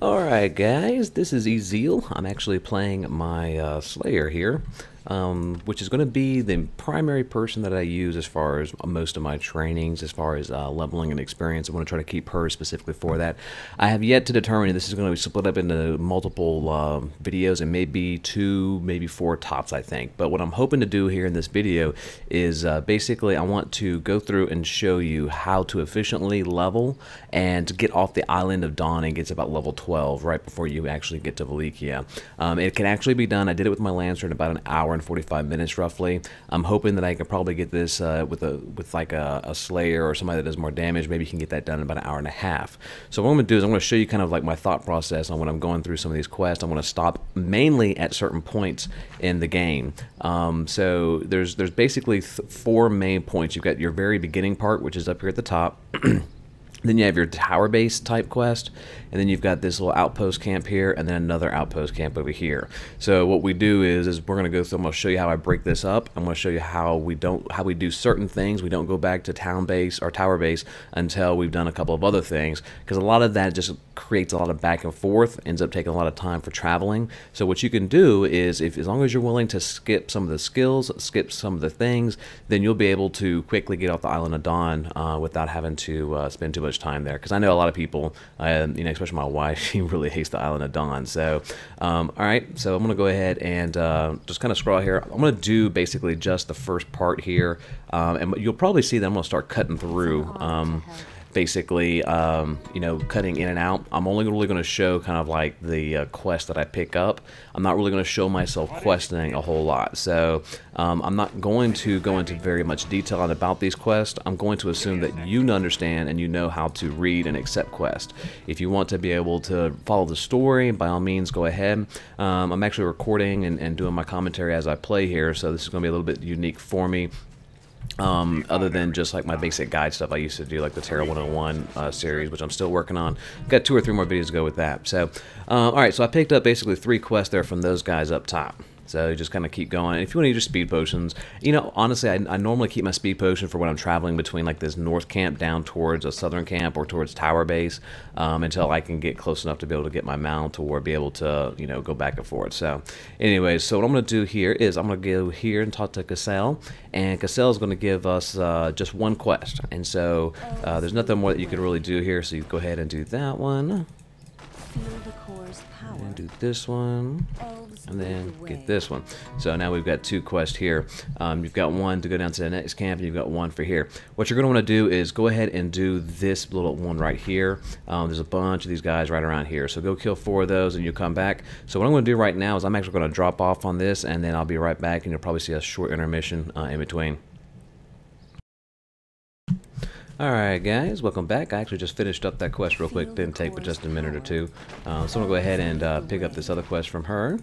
Alright guys, this is Eziel. I'm actually playing my Slayer here, which is going to be the primary person that I use as far as most of my trainings, as far as leveling and experience. I want to try to keep her specifically for that. I have yet to determine if this is going to be split up into multiple videos, and maybe 2, maybe 4 tops, I think. But what I'm hoping to do here in this video is basically I want to go through and show you how to efficiently level and get off the Island of Dawn and get to about level 12 right before you actually get to Valikia. It can actually be done. I did it with my Lancer in about an hour and 45 minutes roughly. I'm hoping that I can probably get this with like a Slayer or somebody that does more damage. Maybe you can get that done in about an hour and a half. So what I'm going to do is I'm going to show you kind of like my thought process on when I'm going through some of these quests. I'm going to stop mainly at certain points in the game. So there's basically 4 main points. You've got your very beginning part, which is up here at the top. Then you have your tower base type quest, and then you've got this little outpost camp here, and then another outpost camp over here. So what we do is we're going to go through. I'm going to show you how I break this up. I'm going to show you how we do certain things. We don't go back to town base or tower base until we've done a couple of other things, because a lot of that just creates a lot of back and forth, ends up taking a lot of time for traveling. So what you can do is, as long as you're willing to skip some of the skills, skip some of the things, then you'll be able to quickly get off the Island of Dawn without having to spend too much time there, because I know a lot of people, especially my wife, she really hates the Island of Dawn. So alright, so I'm gonna go ahead and just kind of scroll here. I'm gonna do basically just the first part here, and you'll probably see that I'm gonna start cutting through basically, cutting in and out. I'm only really going to show kind of like the quest that I pick up. I'm not really going to show myself questing a whole lot. So I'm not going to go into very much detail about these quests. I'm going to assume that you understand and you know how to read and accept quests. If you want to be able to follow the story, by all means, go ahead. I'm actually recording and doing my commentary as I play here, so this is going to be a little bit unique for me. Other than just like my basic guide stuff I used to do, like the Terra 101 series, which I'm still working on. Got 2 or 3 more videos to go with that. So, alright, so I picked up basically 3 quests there from those guys up top. So you just kind of keep going. And if you want to use your speed potions, honestly, I normally keep my speed potion for when I'm traveling between like this north camp down towards a southern camp or towards tower base, until I can get close enough to be able to get my mount or be able to, go back and forth. So anyways, so what I'm going to do here is I'm going to go here and talk to Cassell, and Cassell is going to give us just 1 quest. And so there's nothing more that you can really do here, so you go ahead and do that one. And do this one, and then get this one. So now we've got 2 quests here. You've got 1 to go down to the next camp, and you've got 1 for here. What you're going to want to do is go ahead and do this little one right here. There's a bunch of these guys right around here. So go kill 4 of those, and you'll come back. So what I'm going to do right now is I'm actually going to drop off on this, and then I'll be right back, and you'll probably see a short intermission in between. Alright guys, welcome back. I actually just finished up that quest real quick, didn't take but just a minute or 2. So I'm going to go ahead and pick up this other quest from her.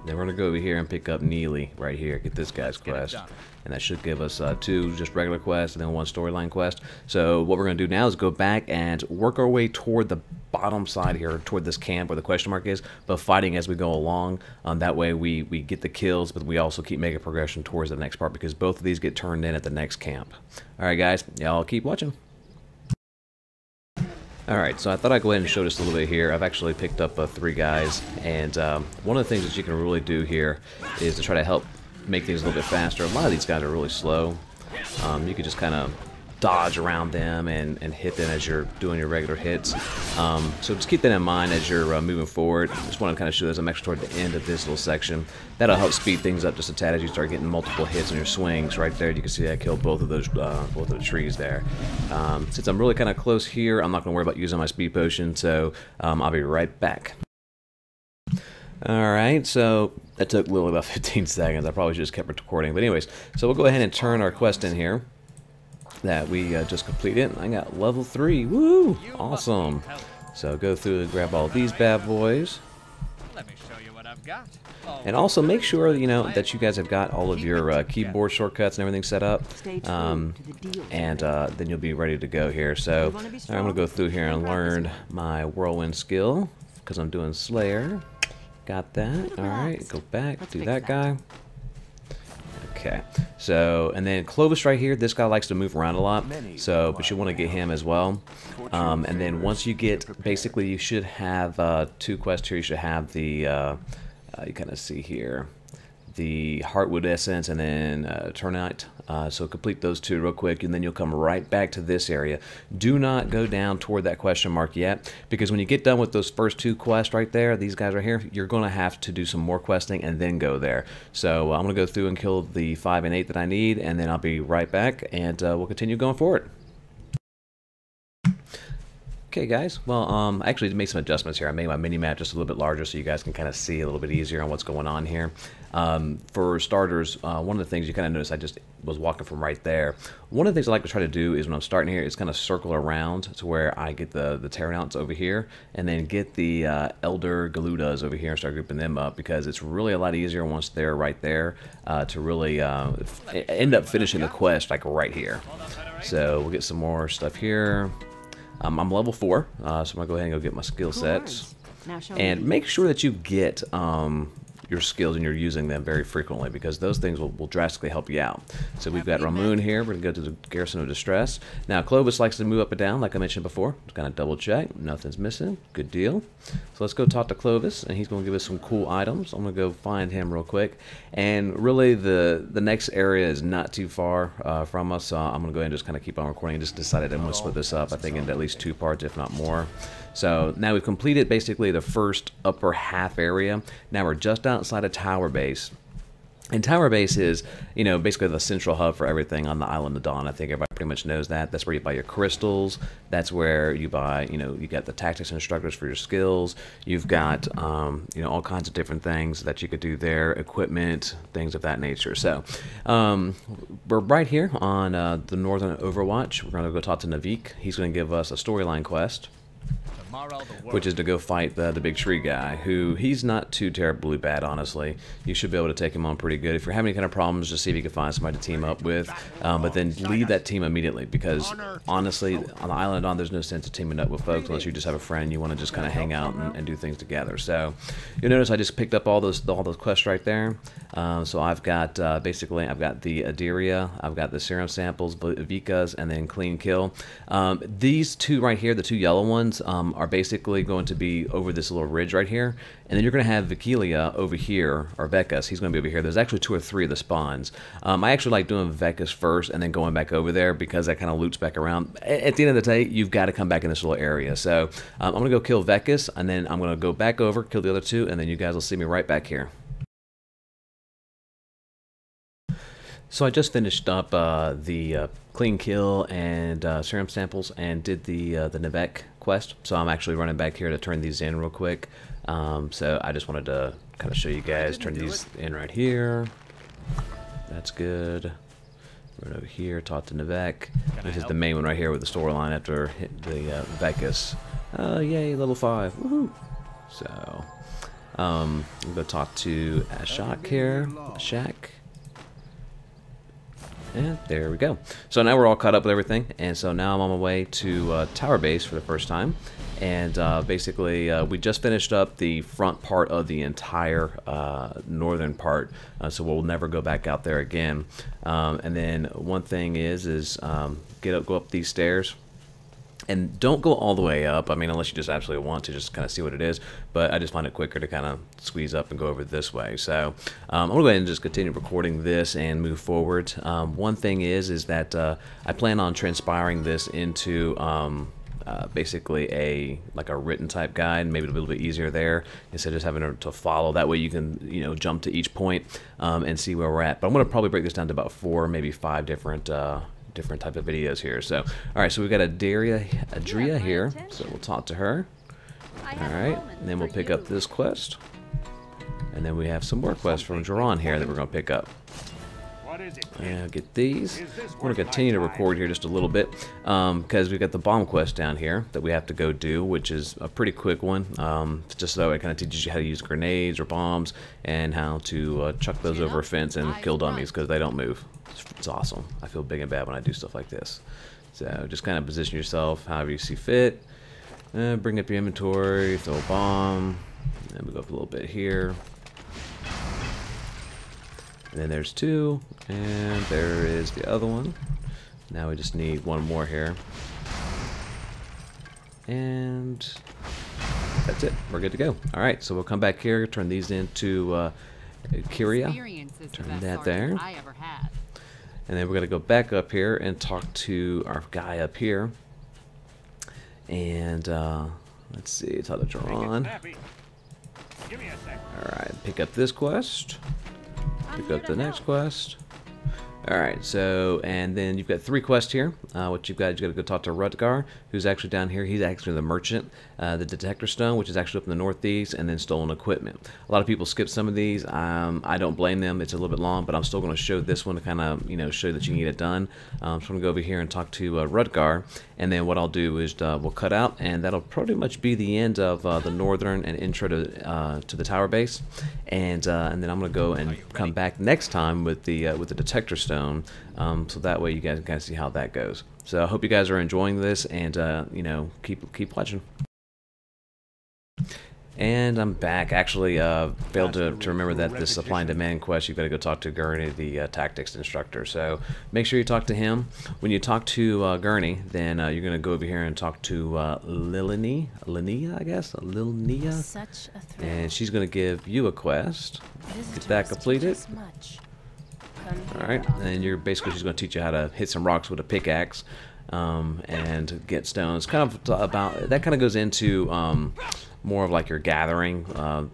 Then we're going to go over here and pick up Neely right here, get this guy's quest. And that should give us 2 just regular quests and then 1 storyline quest. So what we're going to do now is go back and work our way toward the bottom side here, toward this camp where the question mark is, but fighting as we go along. That way we get the kills, but we also keep making progression towards the next part, because both of these get turned in at the next camp. Alright guys, y'all keep watching. Alright, so I thought I'd go ahead and show this a little bit here. I've actually picked up 3 guys, and one of the things that you can really do here is to try to help make things a little bit faster. A lot of these guys are really slow. You can just kind of dodge around them and hit them as you're doing your regular hits. So just keep that in mind as you're moving forward. Just want to kind of show this. I'm actually toward the end of this little section. That'll help speed things up just a tad as you start getting multiple hits on your swings. Right there, you can see I killed both of those, both of the trees there. Since I'm really kind of close here, I'm not going to worry about using my speed potion, so I'll be right back. Alright, so that took literally about 15 seconds. I probably should just kept recording. But anyways, so we'll go ahead and turn our quest in here that we just completed. I got level 3. Woo! Awesome. So go through and grab all these bad boys. Let me show you what I've got. And also make sure that you guys have got all of your keyboard shortcuts and everything set up, and then you'll be ready to go here. So I'm going to go through here and learn my whirlwind skill, because I'm doing Slayer. Got that. Alright, go back, do that guy. Okay, so, and then Clovis right here, this guy likes to move around a lot, so, but you want to get him as well. And then once you get, basically you should have 2 quests here. You should have the, you kind of see here, the Heartwood Essence and then Turnite. So complete those 2 real quick, and then you'll come right back to this area. Do not go down toward that question mark yet, because when you get done with those first 2 quests right there, these guys right here, you're going to have to do some more questing and then go there. So I'm going to go through and kill the 5 and 8 that I need, and then I'll be right back, and we'll continue going forward. Okay guys, well I actually made some adjustments here. I made my mini-map just a little bit larger so you guys can kind of see a little bit easier on what's going on here. For starters, one of the things you kind of notice, I just was walking from right there. One of the things I like to try to do is when I'm starting here is kind of circle around to where I get the Pteranodons over here, and then get the Elder Galudas over here and start grouping them up, because it's really a lot easier once they're right there to really end up finishing the quest like right here. So we'll get some more stuff here. I'm level 4, so I'm going to go ahead and go get my skill sets. And make sure that you get your skills and you're using them very frequently, because those things will drastically help you out. So we've got Ramoon here. We're going to go to the Garrison of Distress. Now Clovis likes to move up and down, like I mentioned before. Just kind of double check. Nothing's missing. Good deal. So let's go talk to Clovis, and he's going to give us some cool items. I'm going to go find him real quick. And really the next area is not too far from us, so I'm going to go ahead and just kind of keep on recording. I just decided I'm going to split this up, I think, into at least 2 parts, if not more. So now we've completed basically the first upper half area. Now we're just outside of Tower Base. And Tower Base is, you know, basically the central hub for everything on the Island of Dawn. I think everybody pretty much knows that. That's where you buy your crystals. That's where you buy, you know, you got the tactics instructors for your skills. You've got, you know, all kinds of different things that you could do there, equipment, things of that nature. So we're right here on the Northern Overwatch. We're going to go talk to Navik. He's going to give us a storyline quest, which is to go fight the big tree guy, who he's not too terribly bad, honestly. You should be able to take him on pretty good. If you're having any kind of problems, just see if you can find somebody to team up with, but then leave that team immediately, because honestly, on the Island of Dawn, there's no sense of teaming up with folks unless you just have a friend you want to just kind of hang out and do things together. So you'll notice I just picked up all those quests right there. So I've got basically I've got the Adiria, I've got the serum samples, Vikas, and then clean kill. These 2 right here, the 2 yellow ones, are basically going to be over this little ridge right here, and then you're going to have Vikilia over here, or Vekas. He's going to be over here. There's actually 2 or 3 of the spawns. I actually like doing Vekas first and then going back over there, because that kind of loops back around. At the end of the day, you've got to come back in this little area. So I'm going to go kill Vekas, and then I'm going to go back over, kill the other 2, and then you guys will see me right back here. So I just finished up the clean kill and serum samples, and did the Navek quest. So I'm actually running back here to turn these in real quick. So I just wanted to kind of show you guys, turn these in right here. That's good. Run over here, talk to Navek. This is the main one right here with the storyline after the Vekas. Yay, level 5. Woohoo! So we'll go talk to Ashak here. Ashak. And there we go. So now we're all caught up with everything, and so now I'm on my way to Tower Base for the first time. And basically, we just finished up the front part of the entire northern part, so we'll never go back out there again. And then one thing is go up these stairs. And don't go all the way up, I mean, unless you just absolutely want to just kind of see what it is. But I just find it quicker to kind of squeeze up and go over this way. So I'm going to go ahead and just continue recording this and move forward. One thing is that I plan on transpiring this into basically a written type guide. Maybe it'll be a little bit easier there instead of just having to follow. That way you can, you know, jump to each point and see where we're at. But I'm going to probably break this down to about 4, maybe 5 different type of videos here. So all right, so we've got Adria here, so we'll talk to her. All right, and then we'll pick up this quest, and then we have some more quests from Duran here that we're going to pick up. And get these. I'm going to continue to record here just a little bit because we've got the bomb quest down here that we have to go do, which is a pretty quick one. Just so it kind of teaches you how to use grenades or bombs and how to chuck those over a fence and kill dummies because they don't move. It's awesome. I feel big and bad when I do stuff like this. So just kind of position yourself however you see fit. Bring up your inventory, throw a bomb, and we go up a little bit here. And then there's 2, and there is the other one. Now we just need 1 more here. And that's it. We're good to go. Alright, so we'll come back here, turn these into Kyria. Turn that there. And then we're going to go back up here and talk to our guy up here. And let's see, talk to Jaron. Alright, pick up this quest. Pick up the next quest. Alright, so, and then you've got 3 quests here. What you've got, you got to go talk to Rutgar, who's actually down here. He's actually the merchant. The detector stone, which is actually up in the northeast, and then stolen equipment. A lot of people skip some of these. I don't blame them. It's a little bit long, but I'm still going to show this one to kind of, you know, show that you can get it done. So I'm going to go over here and talk to Rutgar, and then what I'll do is we'll cut out, and that'll pretty much be the end of the northern and intro to the tower base. And then I'm going to go and come back next time with the detector stone. So that way you guys can see how that goes. So I hope you guys are enjoying this, and you know, keep watching. And I'm back. Actually, failed to remember that this supply and demand quest, you've got to go talk to Gurney, the tactics instructor. So make sure you talk to him. When you talk to Gurney, then you're going to go over here and talk to Linnea, I guess? Linnea. Such a thrill. And she's going to give you a quest. Get that completed. Alright, and you're basically, she's going to teach you how to hit some rocks with a pickaxe and get stones. Kind of about, that kind of goes into more of like your gathering.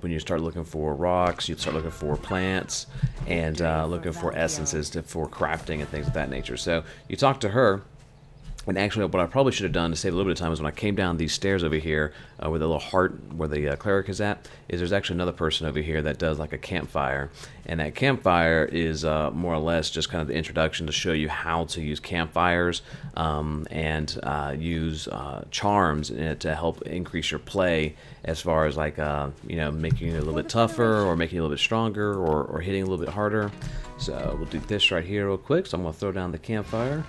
When you start looking for rocks, you start looking for plants, and looking for essences for crafting and things of that nature. So you talk to her. And actually, what I probably should have done to save a little bit of time is when I came down these stairs over here, where the little heart, where the cleric is at, is there's actually another person over here that does like a campfire. And that campfire is more or less just kind of the introduction to show you how to use campfires and use charms in it to help increase your play, as far as like, you know, making you a little bit tougher, or making you a little bit stronger, or hitting a little bit harder. So we'll do this right here real quick. So I'm going to throw down the campfire.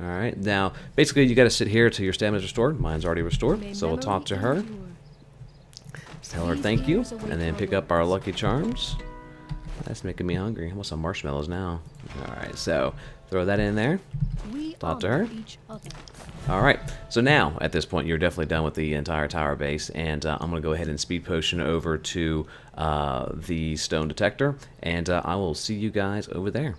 Alright, now basically you got to sit here till your stamina's restored. Mine's already restored, so we'll talk to her. Tell her thank you, and then pick up our lucky charms. That's making me hungry. I want some marshmallows now. Alright, so throw that in there. Talk to her. Alright, so now at this point you're definitely done with the entire tower base, and I'm going to go ahead and speed potion over to the stone detector, and I will see you guys over there.